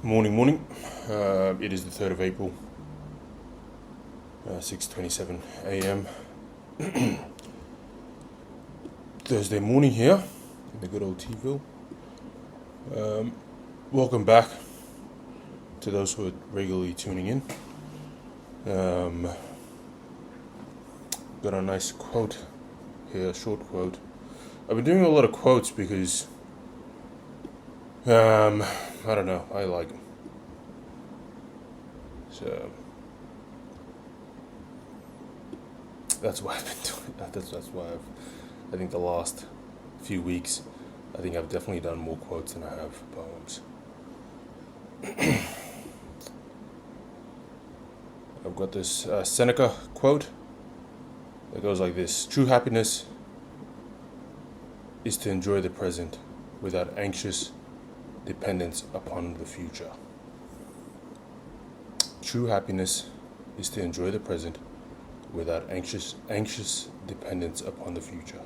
Morning. It is the 3rd of April, 6:27 a.m. Thursday morning here in the good old T-ville. Welcome back to those who are regularly tuning in. Got a nice quote here, a short quote. I've been doing a lot of quotes because I don't know, I like them. So that's why I've been doing that. That's why I think the last few weeks, I think I've definitely done more quotes than I have poems. I've got this Seneca quote that goes like this: "True happiness is to enjoy the present without anxious dependence upon the future." True happiness is to enjoy the present without anxious dependence upon the future.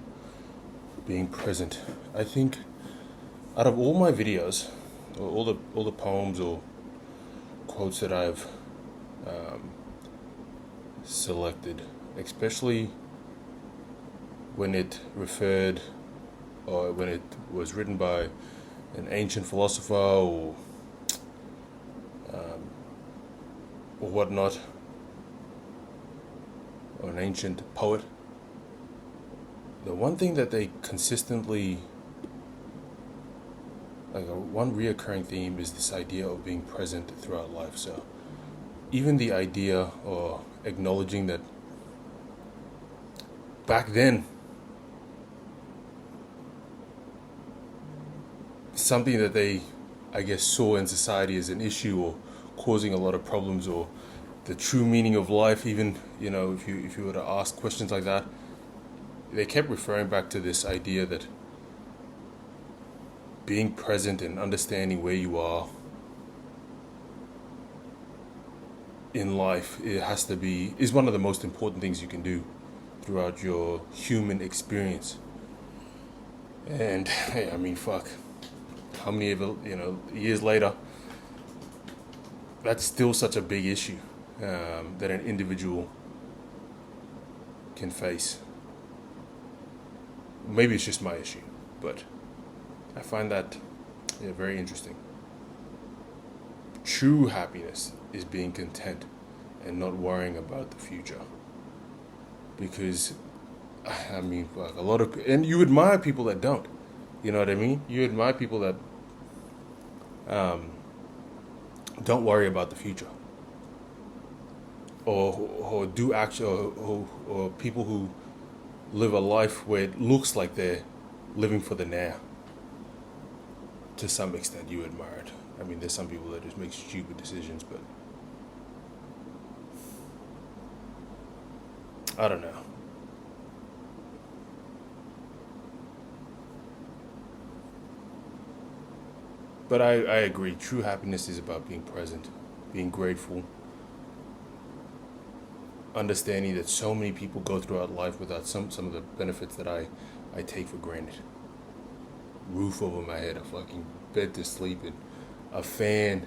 Being present. I think out of all my videos, or all the poems or quotes that I've selected, especially when it referred or when it was written by an ancient philosopher or whatnot, or an ancient poet, the one thing that they consistently, one reoccurring theme is this idea of being present throughout life. So even the idea or acknowledging that back then something that they, I guess, saw in society as an issue or causing a lot of problems, or the true meaning of life, even, if you were to ask questions like that, they kept referring back to this idea that being present and understanding where you are in life, is one of the most important things you can do throughout your human experience. And hey, fuck, how many years later, that's still such a big issue that an individual can face. Maybe it's just my issue, but I find that very interesting. True happiness is being content and not worrying about the future. Because, a lot of, and you admire people that don't. You know what I mean? You admire people that don't worry about the future, or do actually, or people who live a life where it looks like they're living for the now. To some extent, you admire it. There's some people that just make stupid decisions, but I don't know. But I agree. True happiness is about being present, being grateful, understanding that so many people go throughout life without some of the benefits that I take for granted. Roof over my head, a fucking bed to sleep in, a fan,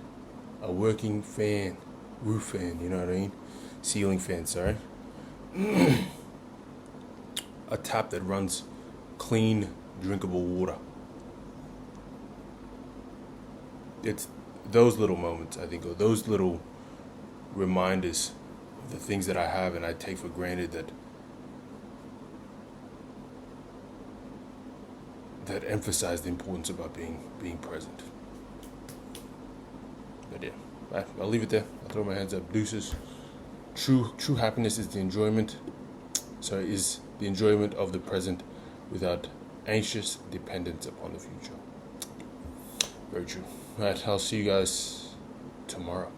a working fan, roof fan, you know what I mean? Ceiling fan, sorry. A tap that runs clean, drinkable water. It's those little moments, I think, or those little reminders of the things that I have and I take for granted that emphasize the importance about being present. But yeah, I'll leave it there. I'll throw my hands up. Deuces. True happiness is the enjoyment of the present without anxious dependence upon the future. Very true. Alright, I'll see you guys tomorrow.